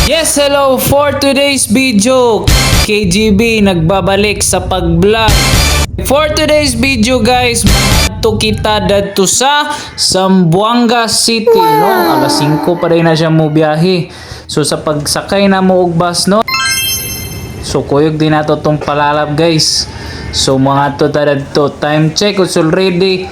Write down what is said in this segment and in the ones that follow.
Yes, hello for today's video. KGB nagbabalik sa pag-vlog. For today's video guys, to kita dadto sa Zamboanga City, no? Alas 5 pa rin na siya mo biyahe. So sa pagsakay na mo og bus, no? So kuyog din nato tong palalab guys. So mga to dadto, time check it's already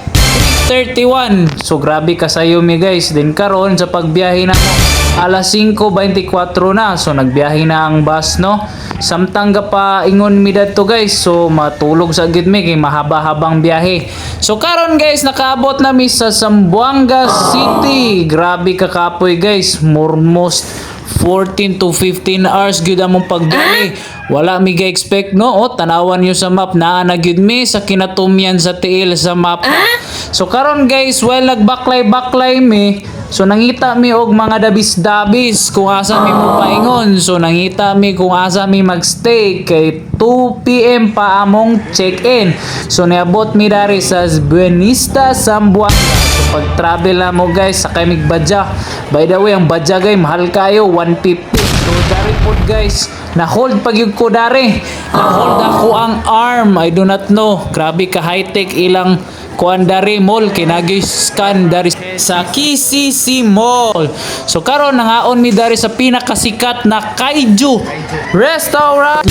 3:31. So grabe kasayo mi guys. Then karon sa pagbiyahe na mo alas 5:24 na. So nagbiyahe na ang bus, no? Samtang pa ingon mi dadto guys. So matulog sa gid mi kay mahaba-habang biyahe. So karon guys nakaabot na mi sa Zamboanga City. Grabe ka kapoy guys. Almost 14 to 15 hours gyud among pagbiyahe. Wala mi ga-expect, no? O tanawan niyo sa map naa na gyud mi sa kinatumyan sa tiil sa map. So karon guys, while nagbaklay-baklay mi, so nangita mi og mga dabis-dabis kung asa mi mo paingon. So nangita mi kung asa mi magstay kay 2 PM pa among check-in. So niabot mi dari sa Buenista, Zamboanga. So pag travel na mo guys, sakay mig badya. By the way, ang badya guys mahal kayo, 150. So dari pod guys, na-hold pag yung ko dari. Na-hold ako ang arm. I do not know. Grabe ka high-tech ilang kuan dari mall kinagi-scan dari sa KCC Mall. So karon nangaon mi dari sa pinakasikat na Kaiju Restaurant.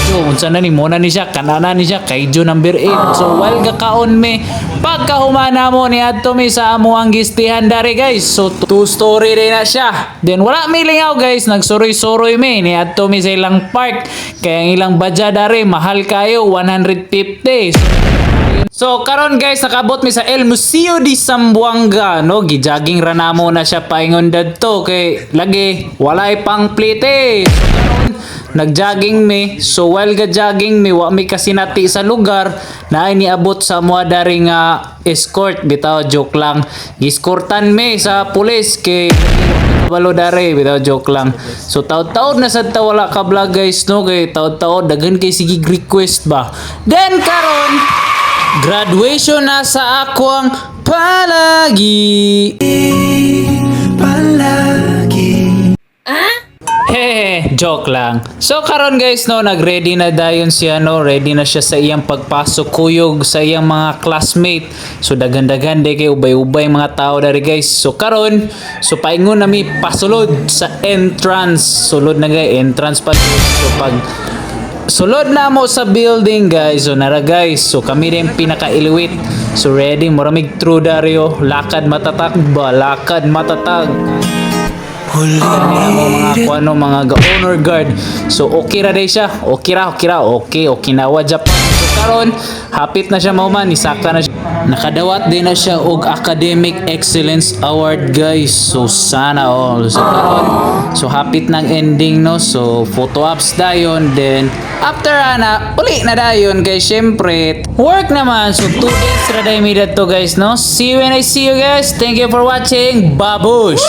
So unsa na ni mo na ni siya, kanana ni siya Kaiju number 8. So while gakaon mi pagkahumana mo ni adto mi sa amo ang gistihan dari guys. So two story rin na siya. Then wala mi lingaw guys, nagsuroy-suroy mi ni adto mi sa ilang park kaya ang ilang budget dari mahal kayo 150. So karon guys nakabot mi sa El Museo de Zamboanga, no? Gijogging ra namo na siya paingon dadto kay lagi walay pang plite. So karon nagjogging mi. So while ga-jogging mi wa mi kasinati sa lugar na niabot sa moa dari nga escort, bitaw joke lang. Giskortan mi sa pulis kay balo dare, bitaw joke lang. So taud-taud na sad ta wala ka vlog guys, no? Kay taud-taud daghan kay sige request ba. Then karon graduation na sa ako ang palagi. Hehe, joke lang. So karon guys, no, nagready na dayon siya, no, ready na siya sa iyang pagpasok kuyog sa iyang mga classmate. So dagan-dagan day kay ubay-ubay mga tao dari guys. So karon, so paingon nami pasulod sa entrance. Sulod na guys, entrance pa. So pag sulod na mo sa building guys, so nara guys, so kami rin pinaka-iliwit. So ready, maramig true Dario, lakad matatag ba, lakad matatag. Huli mga kuano mga honor guard. So okay ra day siya, okay ra, okay Okinawa Japan. So karon hapit na siya mauman, isaka na siya. Nakadawat din na siya og Academic Excellence Award guys. So sana all. So karon, so hapit ng ending, no. So photo ops dayon, then after ana uli na dayon guys, syempre work naman. So 2 days ra day mi dito guys, no. See you when I see you guys. Thank you for watching. Babush.